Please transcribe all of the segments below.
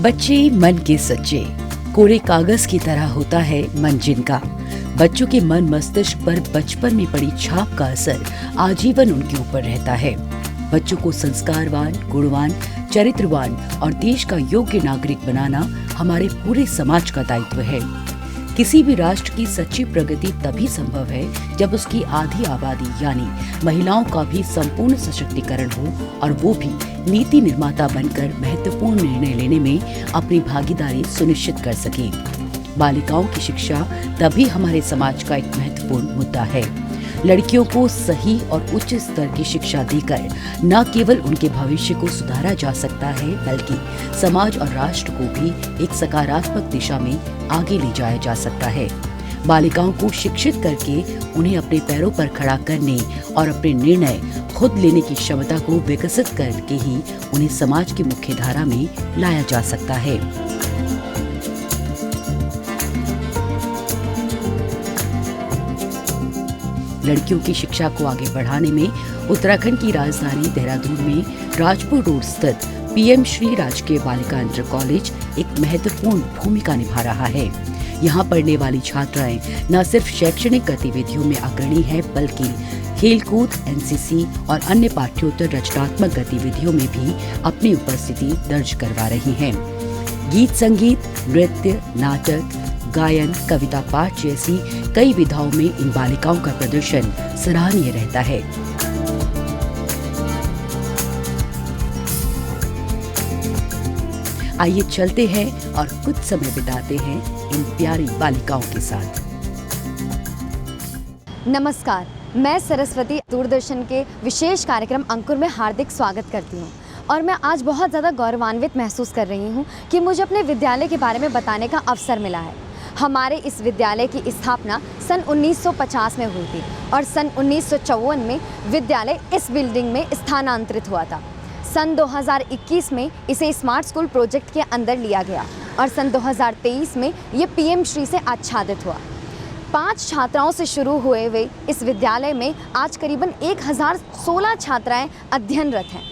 बच्चे मन के सच्चे, कोरे कागज की तरह होता है मन जिनका। बच्चों के मन मस्तिष्क पर बचपन में पड़ी छाप का असर आजीवन उनके ऊपर रहता है। बच्चों को संस्कारवान, गुणवान, चरित्रवान और देश का योग्य नागरिक बनाना हमारे पूरे समाज का दायित्व है। किसी भी राष्ट्र की सच्ची प्रगति तभी संभव है जब उसकी आधी आबादी यानी महिलाओं का भी संपूर्ण सशक्तिकरण हो और वो भी नीति निर्माता बनकर महत्वपूर्ण निर्णय लेने में अपनी भागीदारी सुनिश्चित कर सके। बालिकाओं की शिक्षा तभी हमारे समाज का एक महत्वपूर्ण मुद्दा है। लड़कियों को सही और उच्च स्तर की शिक्षा देकर न केवल उनके भविष्य को सुधारा जा सकता है, बल्कि समाज और राष्ट्र को भी एक सकारात्मक दिशा में आगे ले जाया जा सकता है। बालिकाओं को शिक्षित करके उन्हें अपने पैरों पर खड़ा करने और अपने निर्णय खुद लेने की क्षमता को विकसित करके ही उन्हें समाज की मुख्य धारा में लाया जा सकता है। लड़कियों की शिक्षा को आगे बढ़ाने में उत्तराखंड की राजधानी देहरादून में राजपुर रोड स्थित पीएम श्री राजकीय बालिका इंटर कॉलेज एक महत्वपूर्ण भूमिका निभा रहा है। यहाँ पढ़ने वाली छात्राएं न सिर्फ शैक्षणिक गतिविधियों में अग्रणी है, बल्कि खेलकूद, एनसीसी और अन्य पाठ्येतर रचनात्मक गतिविधियों में भी अपनी उपस्थिति दर्ज करवा रही हैं। गीत संगीत, नृत्य, नाटक, गायन, कविता पाठ जैसी कई विधाओं में इन बालिकाओं का प्रदर्शन सराहनीय रहता है। आइए चलते हैं और कुछ समय बिताते हैं इन प्यारी बालिकाओं के साथ। नमस्कार, मैं सरस्वती दूरदर्शन के विशेष कार्यक्रम अंकुर में हार्दिक स्वागत करती हूँ और मैं आज बहुत ज़्यादा गौरवान्वित महसूस कर रही हूँ कि मुझे अपने विद्यालय के बारे में बताने का अवसर मिला है। हमारे इस विद्यालय की स्थापना सन 1950 में हुई थी और सन 1954 में विद्यालय इस बिल्डिंग में स्थानांतरित हुआ था। सन 2021 में इसे स्मार्ट स्कूल प्रोजेक्ट के अंदर लिया गया और सन 2023 में ये पीएम श्री से आच्छादित हुआ। 5 छात्राओं से शुरू हुए हुए इस विद्यालय में आज करीबन 1016 छात्राएं अध्ययनरत हैं।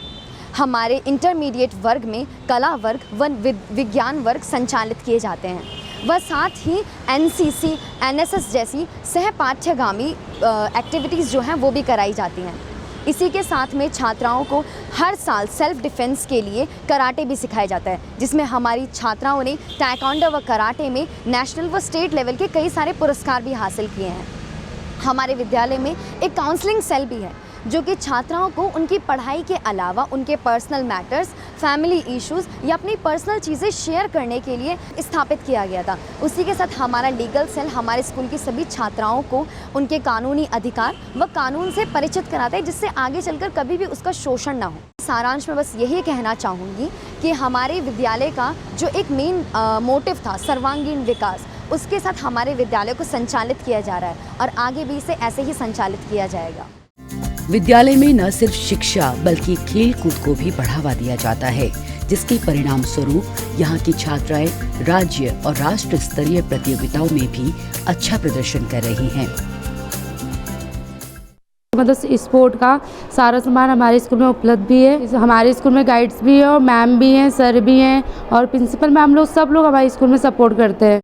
हमारे इंटरमीडिएट वर्ग में कला वर्ग व विज्ञान वर्ग संचालित किए जाते हैं व साथ ही एनसीसी, एनएसएस जैसी सहपाठ्यगामी एक्टिविटीज़ जो हैं वो भी कराई जाती हैं। इसी के साथ में छात्राओं को हर साल सेल्फ डिफेंस के लिए कराटे भी सिखाया जाता है, जिसमें हमारी छात्राओं ने ताइक्वांडो व कराटे में नेशनल व स्टेट लेवल के कई सारे पुरस्कार भी हासिल किए हैं। हमारे विद्यालय में एक काउंसलिंग सेल भी है जो कि छात्राओं को उनकी पढ़ाई के अलावा उनके पर्सनल मैटर्स, फैमिली इश्यूज़ या अपनी पर्सनल चीज़ें शेयर करने के लिए स्थापित किया गया था। उसी के साथ हमारा लीगल सेल हमारे स्कूल की सभी छात्राओं को उनके कानूनी अधिकार व कानून से परिचित कराता है, जिससे आगे चलकर कभी भी उसका शोषण ना हो। सारांश में बस यही कहना चाहूँगी कि हमारे विद्यालय का जो एक मेन मोटिव था सर्वांगीण विकास, उसके साथ हमारे विद्यालय को संचालित किया जा रहा है और आगे भी इसे ऐसे ही संचालित किया जाएगा। विद्यालय में न सिर्फ शिक्षा बल्कि खेल कूद को भी बढ़ावा दिया जाता है, जिसके परिणाम स्वरूप यहाँ की छात्राएं राज्य और राष्ट्र स्तरीय प्रतियोगिताओं में भी अच्छा प्रदर्शन कर रही हैं। मतलब स्पोर्ट का सारा सामान हमारे स्कूल में उपलब्ध भी है। हमारे स्कूल में गाइड्स भी है और मैम भी हैं, सर भी हैं और प्रिंसिपल मैम लोग सब लोग हमारे स्कूल में सपोर्ट करते हैं।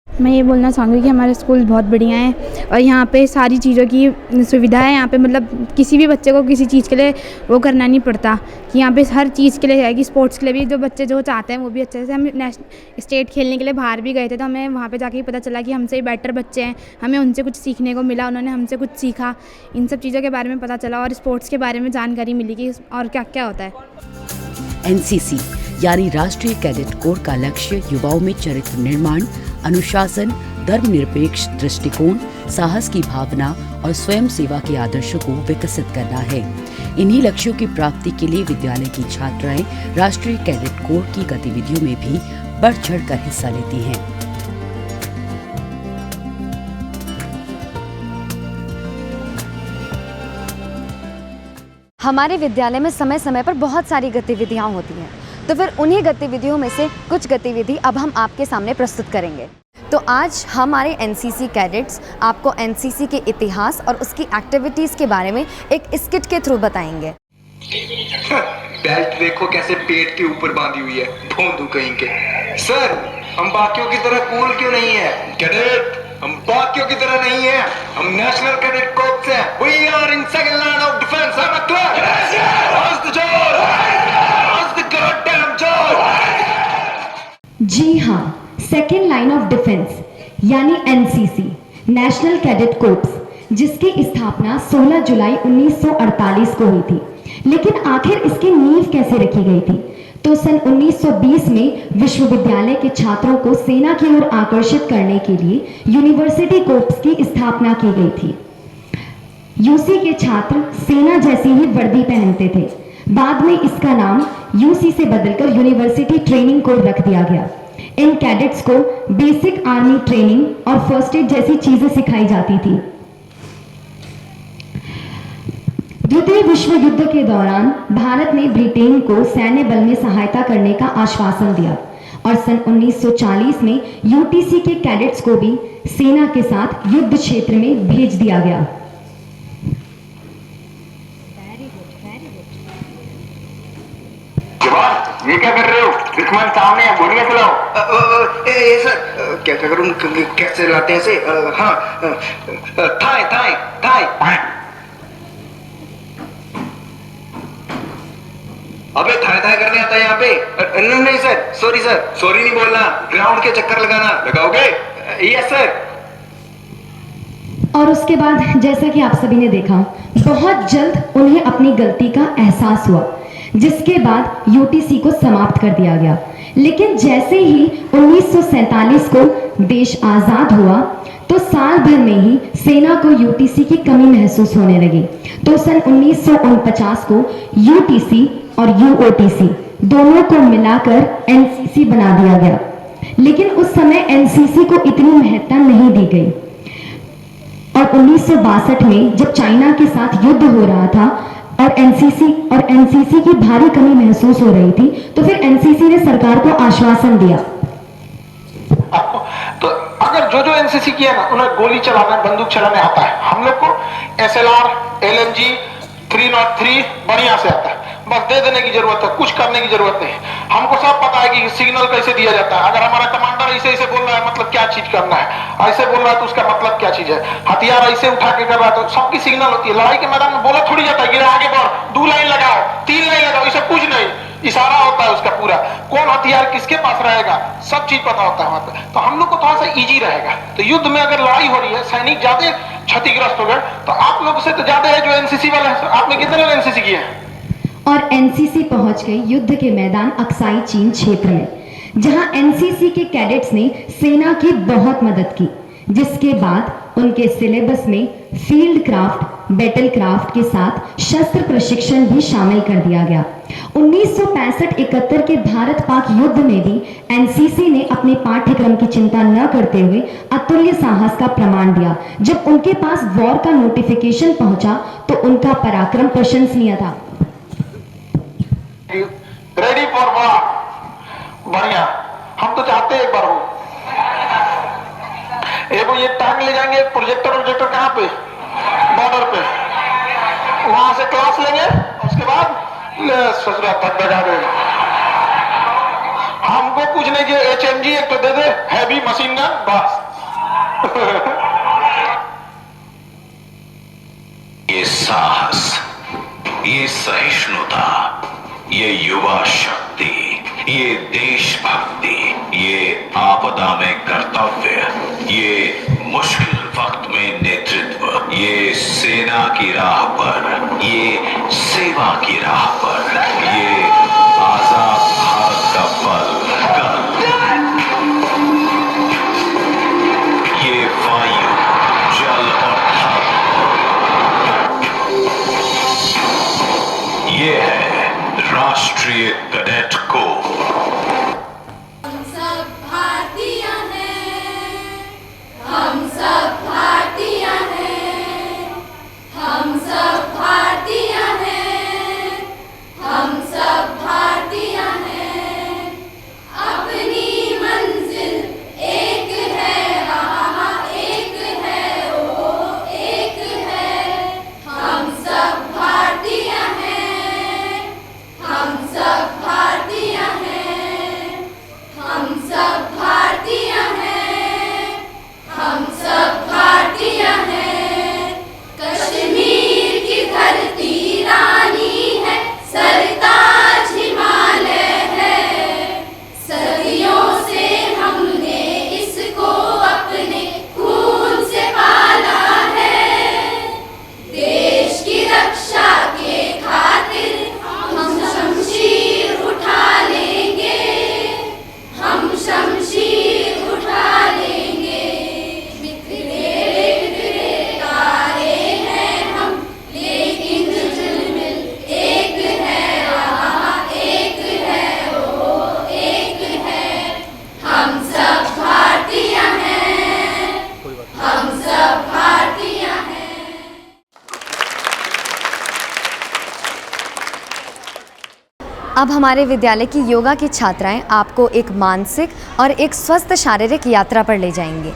मैं ये बोलना चाहूँगी कि हमारे स्कूल बहुत बढ़िया है और यहाँ पे सारी चीज़ों की सुविधा है। यहाँ पे मतलब किसी भी बच्चे को किसी चीज़ के लिए वो करना नहीं पड़ता कि यहाँ पे हर चीज़ के लिए है कि स्पोर्ट्स के लिए भी जो बच्चे जो चाहते हैं वो भी अच्छे से। हम नेशनल स्टेट खेलने के लिए बाहर भी गए थे तो हमें वहाँ पे जाके पता चला कि हमसे बेटर बच्चे हैं, हमें उनसे कुछ सीखने को मिला, उन्होंने हमसे कुछ सीखा। इन सब चीज़ों के बारे में पता चला और स्पोर्ट्स के बारे में जानकारी मिली कि और क्या क्या होता है। एनसीसी यानी राष्ट्रीय कैडेट कोर का लक्ष्य युवाओं में चरित्र निर्माण, अनुशासन, धर्मनिरपेक्ष दृष्टिकोण, साहस की भावना और स्वयं सेवा के आदर्शों को विकसित करना है। इन्हीं लक्ष्यों की प्राप्ति के लिए विद्यालय की छात्राएं राष्ट्रीय कैडेट कोर की गतिविधियों में भी बढ़ चढ़कर हिस्सा लेती हैं। हमारे विद्यालय में समय समय पर बहुत सारी गतिविधियाँ होती हैं, तो फिर उन्हीं गतिविधियों में से कुछ गतिविधि अब हम आपके सामने प्रस्तुत करेंगे। तो आज हमारे एनसीसी कैडेट्स आपको एनसीसी के इतिहास और उसकी एक्टिविटीज़ के बारे में एक स्किट के थ्रू बताएंगे। बेल्ट देखो कैसे पेट के ऊपर बांधी हुई है, भोंदू कहीं के। सर, हम बाकियों की तरह कूल क्यों नहीं है? कैडेट, हम बाकियों की तरह नहीं है, हम नेशनल कैडेट कोर्प्स हैं। We are in second line of defence. I am clear? How's the job? How's the goddamn job? जी हाँ, सेकेंड लाइन ऑफ डिफेंस यानी एनसीसी, नेशनल कैडेट कोर्प्स, जिसकी स्थापना 16 जुलाई 1948 को हुई थी। लेकिन आखिर इसकी नींव कैसे रखी गई थी? तो सन 1920 में विश्वविद्यालय के छात्रों को सेना की ओर आकर्षित करने के लिए यूनिवर्सिटी कोर्प्स की स्थापना की गई थी। यूसी के छात्र सेना जैसी ही वर्दी पहनते थे। बाद में इसका नाम यूसी से बदलकर यूनिवर्सिटी ट्रेनिंग कोर रख दिया गया। इन कैडेट्स को बेसिक आर्मी ट्रेनिंग और फर्स्ट एड जैसी चीजें सिखाई जाती थी। द्वितीय विश्व युद्ध के दौरान भारत ने ब्रिटेन को सैन्य बल में सहायता करने का आश्वासन दिया और सन 1940 में यूटीसी के कैडेट्स को भी सेना के साथ युद्ध क्षेत्र में भेज दिया गया। ये क्या कर रहे हो? दुश्मन सामने है, गोलियां चलाओ। सर, क्या करूं? कैसे लाते हैं इसे? हाँ, थाई थाई थाई। अबे थाई थाई करने आता है यहाँ पे? नहीं सर, सॉरी सर, सॉरी नहीं बोलना, ग्राउंड के चक्कर लगाना। लगाओगे? Yes sir. और उसके बाद जैसा कि आप सभी ने देखा, बहुत जल्द उन्हें अपनी गलती का एहसास हुआ, जिसके बाद यूटीसी को समाप्त कर दिया गया। लेकिन जैसे ही 1947 को देश आजाद हुआ तो साल भर में ही सेना को यूटीसी की कमी महसूस होने लगी। तो सन 1949 को यूटीसी और यूओटीसी दोनों को मिलाकर एनसीसी बना दिया गया। लेकिन उस समय एनसीसी को इतनी महत्ता नहीं दी गई और 1962 में जब चाइना के साथ युद्ध हो रहा था और एनसीसी की भारी कमी महसूस हो रही थी, तो फिर एनसीसी ने सरकार को आश्वासन दिया। तो अगर जो एनसीसी किया ना, उन्हें गोली चलाना, बंदूक चलाने आता है। हम लोग को एसएलआर, एलएमजी, 303 बढ़िया से आता है। बस दे देने की जरूरत है, कुछ करने की जरूरत नहीं। हमको सब पता है कि सिग्नल कैसे दिया जाता है। अगर हमारा कमांडर ऐसे ऐसे बोल रहा है, मतलब क्या चीज करना है, ऐसे बोल रहा है तो उसका मतलब क्या चीज है। हथियार ऐसे उठा के कर रहा है तो सबकी सिग्नल होती है। लड़ाई के मैदान में बोला थोड़ी जाता है कि आगे बढ़, 2 लाइन लगाओ, 3 लाइन लगाओ, ये सब कुछ नहीं। इशारा होता है उसका पूरा, कौन हथियार किसके पास रहेगा, सब चीज पता होता है वहां पे। तो हम लोग को थोड़ा सा इजी रहेगा। तो युद्ध में अगर लड़ाई हो रही है, सैनिक ज्यादा क्षतिग्रस्त हो गए, तो आप लोग से तो ज्यादा है जो एनसीसी वाले हैं। आपने कितने लोग एनसीसी किए हैं? और एनसीसी पहुंच गई युद्ध के मैदान अक्साई चीन क्षेत्र में, जहां एनसीसी के कैडेट्स ने सेना की बहुत मदद की, जिसके बाद उनके सिलेबस में फील्ड क्राफ्ट, बैटल क्राफ्ट के साथ शस्त्र प्रशिक्षण भी शामिल कर दिया गया। 1965-71 के भारत पाक युद्ध में भी एनसीसी ने अपने पाठ्यक्रम की चिंता न करते हुए अतुल्य साहस का प्रमाण दिया। जब उनके पास वॉर का नोटिफिकेशन पहुंचा तो उनका पराक्रम प्रशंसनीय था। रेडी फॉर वॉर, बढ़िया। हम तो चाहते हैं एक बार हो। ये टैंक ले जाएंगे, प्रोजेक्टर कहाँ पे? बॉर्डर पे। वहां से क्लास लेंगे, उसके बाद ससुरा तक लगा दे। हमको कुछ नहीं कि HMG एक तो दे दे, हैवी मशीन गन, बस। ये साहस, ये सहिष्णुता, ये युवा शक्ति, ये देशभक्ति, ये आपदा में कर्तव्य, ये मुश्किल वक्त में नेतृत्व, ये सेना की राह पर, ये सेवा की राह पर, ये आजाद भारत का बल, ये वायु, जल और थल, ये है राष्ट्रीय कैडेट कोर। हम सब भारतीय हैं, हम सब भारतीय हैं, हम सब भारतीय हैं, हम सब हम सब भारतीय हैं। कश्मीर की धरती रानी है, सरताज हिमालय है। सदियों से हमने इसको अपने खून से पाला है। देश की रक्षा के खातिर हम शमशीर उठा लेंगे, हम शमशीर उठा लेंगे। बिखरे बिखरे तारे हैं हम, लेकिन झिलमिल एक है, एक है वो एक है। हम सब भारतीय हैं, हम सब भारतीय हैं। अब हमारे विद्यालय की योगा की छात्राएं आपको एक मानसिक और एक स्वस्थ शारीरिक यात्रा पर ले जाएंगे।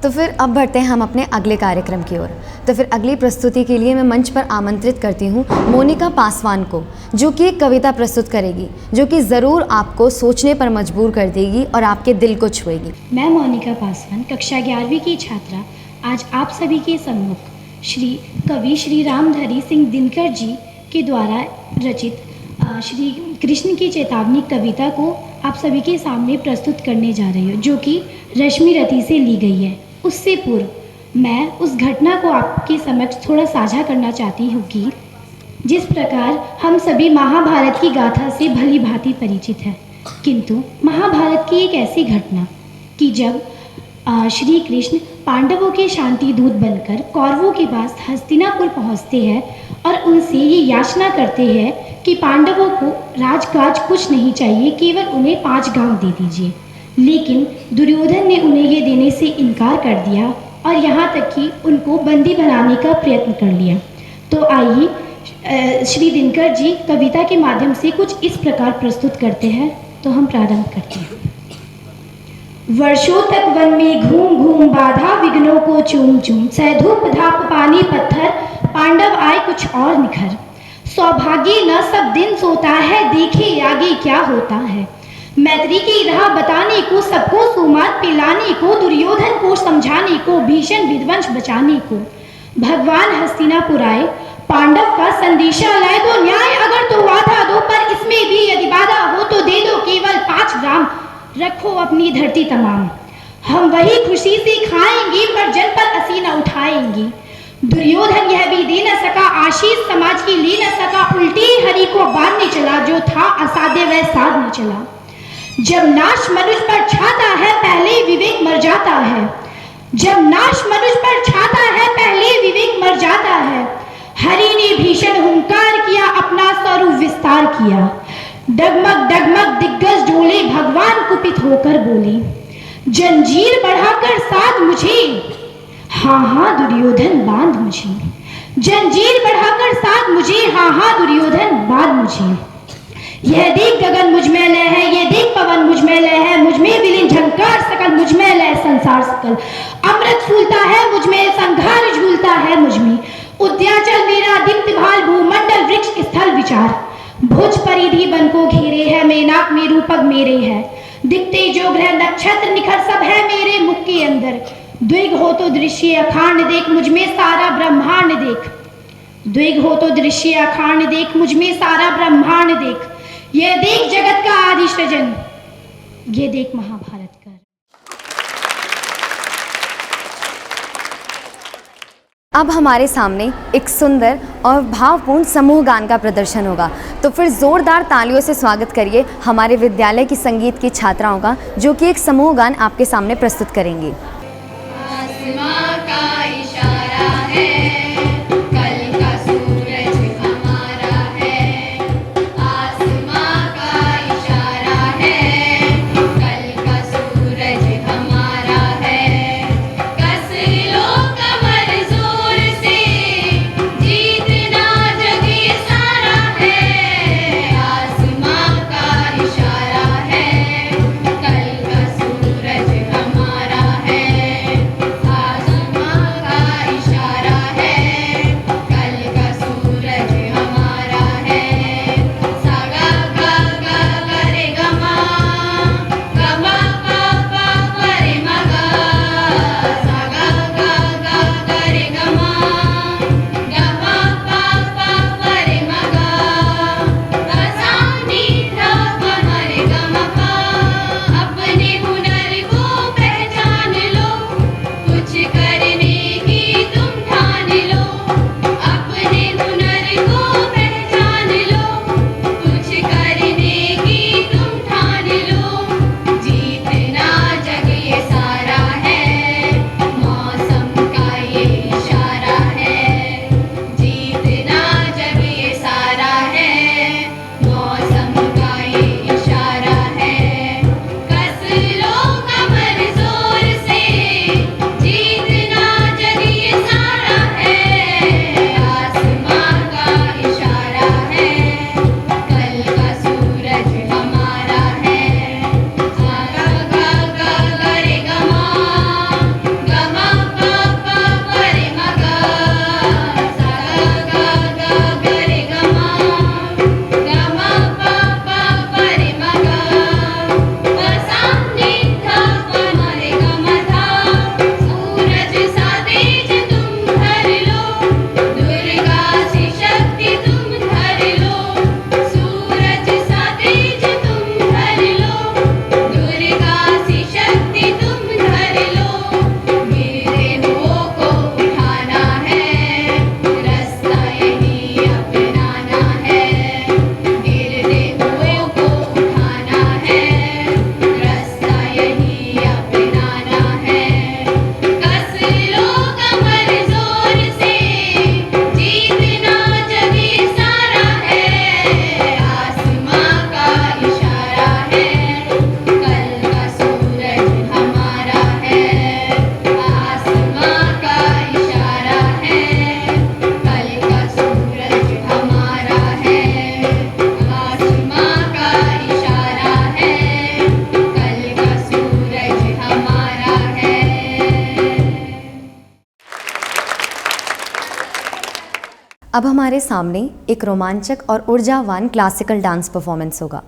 तो फिर अब बढ़ते हैं हम अपने अगले कार्यक्रम की ओर। तो फिर अगली प्रस्तुति के लिए मैं मंच पर आमंत्रित करती हूँ मोनिका पासवान को, जो कि एक कविता प्रस्तुत करेगी जो कि ज़रूर आपको सोचने पर मजबूर कर देगी और आपके दिल को छुएगी। मैं मोनिका पासवान कक्षा 11वीं की छात्रा आज आप सभी के सम्मुख श्री कवि श्री रामधारी सिंह दिनकर जी के द्वारा रचित श्री कृष्ण की चेतावनी कविता को आप सभी के सामने प्रस्तुत करने जा रही हूँ, जो कि रश्मि रति से ली गई है। उससे पूर्व मैं उस घटना को आपके समक्ष थोड़ा साझा करना चाहती हूँ कि जिस प्रकार हम सभी महाभारत की गाथा से भली भांति परिचित हैं, किंतु महाभारत की एक ऐसी घटना कि जब श्री कृष्ण पांडवों के शांति दूत बनकर कौरवों के पास हस्तिनापुर पहुँचते हैं और उनसे ये याचना करते हैं कि पांडवों को राजकाज कुछ नहीं चाहिए, केवल उन्हें 5 गांव दे दीजिए। लेकिन दुर्योधन ने उन्हें ये देने से इनकार कर दिया और यहाँ तक कि उनको बंदी बनाने का प्रयत्न कर लिया। तो आइए श्री दिनकर जी कविता के माध्यम से कुछ इस प्रकार प्रस्तुत करते हैं। तो हम प्रारंभ करते हैं। वर्षों तक वन में घूम घूम बाधा विघ्नों को चूम चूम, सह धूप धाप पानी पत्थर पांडव आए कुछ और निखर। सौभाग्य न सब दिन सोता है, देखे आगे क्या होता है। मैत्री की राह बताने को, सबको सुमात पिलाने को, दुर्योधन को समझाने को, भीषण विध्वंस बचाने को भगवान हस्तिनापुर आए, पांडव का संदेशा लाए। दो न्याय अगर तो वादा दो, पर इसमें भी यदि बाधा हो तो दे दो केवल 5 ग्राम, रखो अपनी धरती तमाम। हम वही खुशी से खाएंगे, पर जन पर असीना उठाएंगे। दुर्योधन यह भी दे न सका आशीष, समाज की ले न सका, उल्टी हरि को बांधने चला, जो था असाध्य वह साधने चला। जब नाश मनुष्य पर छाता है, पहले विवेक मर जाता है। जब नाश मनुष्य पर छाता है, पहले विवेक मर जाता है। हरि ने भीषण हुंकार किया, अपना स्वरूप विस्तार किया। डगमग डगमग दिग्गज डोले, भगवान कुपित होकर बोले, जंजीर बढ़ाकर साध मुझे, हाँ हाँ दुर्योधन बांध मुझे। जंजीर बढ़ाकर साध मुझे, हाँ हाँ दुर्योधन बांध मुझे। यह देख गगन मुझ में लय है, ये देख पवन मुझ में लय है, मुझ में विलीन झंकार सकल, मुझ में लय संसार सकल। अमृत फूलता है मुझ में, संघार झूलता है मुझ में। उद्याचल मेरा दीप्त भाल, भूमंडल वृक्ष स्थल विचार। भुज परिधि बन को घेरे है, मेनाक में रूपक मेरे है। दिखते जो ग्रह नक्षत्र निखर सब है मेरे मुख के अंदर। द्विग हो तो दृश्य अखांड देख, मुझ में सारा ब्रह्मांड देख। द्विग हो तो दृश्य अखांड देख, मुझ में सारा ब्रह्मांड देख। ये देख जगत का आदि सृजन, ये देख महाभारत का। अब हमारे सामने एक सुंदर और भावपूर्ण समूह गान का प्रदर्शन होगा। तो फिर जोरदार तालियों से स्वागत करिए हमारे विद्यालय की संगीत की छात्राओं का, जो कि एक समूह गान आपके सामने प्रस्तुत करेंगी। आसमां का इशारा है, कल का सूरज हमारा है। आसमां का इशारा है, कल का सूरज हमारा है। कस लो कमर जोर से, जीतना जग ये सारा है। आसमां का इशारा है, कल का सूरज हमारा है। अब हमारे सामने एक रोमांचक और ऊर्जावान क्लासिकल डांस परफॉर्मेंस होगा।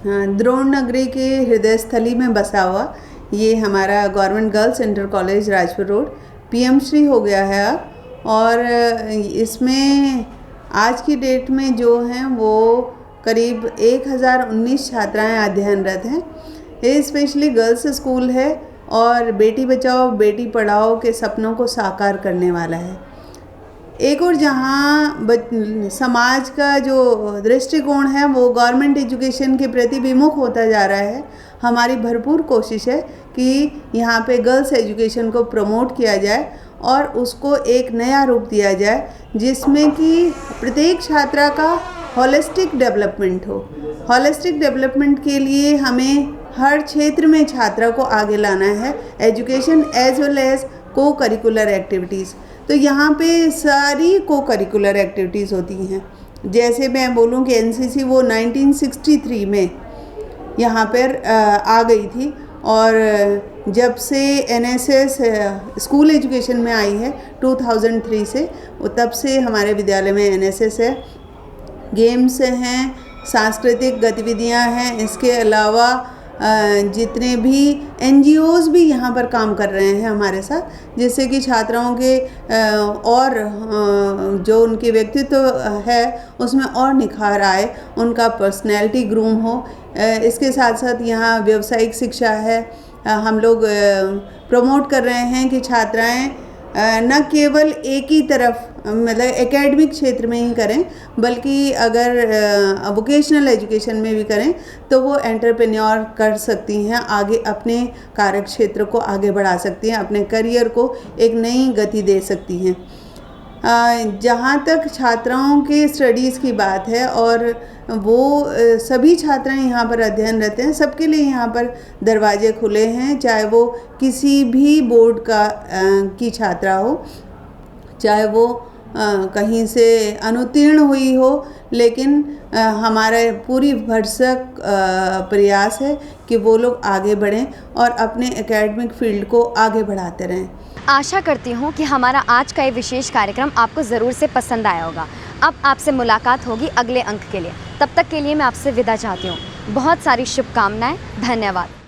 द्रोण नगरी के हृदय स्थली में बसा हुआ ये हमारा government girls inter college Rajpur road PM Shri हो गया है अब। और इसमें आज की डेट में जो हैं वो करीब 1019 छात्राएं अध्ययनरत हैं। ये स्पेशली गर्ल्स स्कूल है और बेटी बचाओ बेटी पढ़ाओ के सपनों को साकार करने वाला है। एक और जहाँ समाज का जो दृष्टिकोण है वो गवर्नमेंट एजुकेशन के प्रति विमुख होता जा रहा है। हमारी भरपूर कोशिश है कि यहाँ पे गर्ल्स एजुकेशन को प्रमोट किया जाए और उसको एक नया रूप दिया जाए जिसमें कि प्रत्येक छात्रा का होलिस्टिक डेवलपमेंट हो। होलिस्टिक डेवलपमेंट के लिए हमें हर क्षेत्र में छात्रा को आगे लाना है, एजुकेशन एज वेल एज को करिकुलर एक्टिविटीज़। तो यहाँ पे सारी को करिकुलर एक्टिविटीज़ होती हैं। जैसे मैं बोलूँ कि एनसीसी वो 1963 में यहाँ पर आ गई थी और जब से एनएसएस स्कूल एजुकेशन में आई है 2003 से, वो तब से हमारे विद्यालय में एनएसएस है, गेम्स हैं, सांस्कृतिक गतिविधियाँ हैं। इसके अलावा जितने भी एनजीओज़ भी यहाँ पर काम कर रहे हैं हमारे साथ, जिससे कि छात्राओं के और जो उनके व्यक्तित्व है उसमें और निखार आए, उनका पर्सनैलिटी ग्रूम हो। इसके साथ साथ यहाँ व्यावसायिक शिक्षा है। हम लोग प्रमोट कर रहे हैं कि छात्राएं न केवल एक ही तरफ मतलब एकेडमिक क्षेत्र में ही करें, बल्कि अगर वोकेशनल एजुकेशन में भी करें तो वो एंटरप्रेन्योर कर सकती हैं, आगे अपने कार्य क्षेत्र को आगे बढ़ा सकती हैं, अपने करियर को एक नई गति दे सकती हैं। जहाँ तक छात्राओं के स्टडीज़ की बात है और वो सभी छात्राएं यहाँ पर अध्ययनरत हैं, सबके लिए यहाँ पर दरवाजे खुले हैं, चाहे वो किसी भी बोर्ड की छात्रा हो, चाहे वो कहीं से अनुत्तीर्ण हुई हो, लेकिन हमारे पूरी भरसक प्रयास है कि वो लोग आगे बढ़ें और अपने एकेडमिक फील्ड को आगे बढ़ाते रहें। आशा करती हूँ कि हमारा आज का ये विशेष कार्यक्रम आपको ज़रूर से पसंद आया होगा। अब आपसे मुलाकात होगी अगले अंक के लिए। तब तक के लिए मैं आपसे विदा चाहती हूँ। बहुत सारी शुभकामनाएं। धन्यवाद।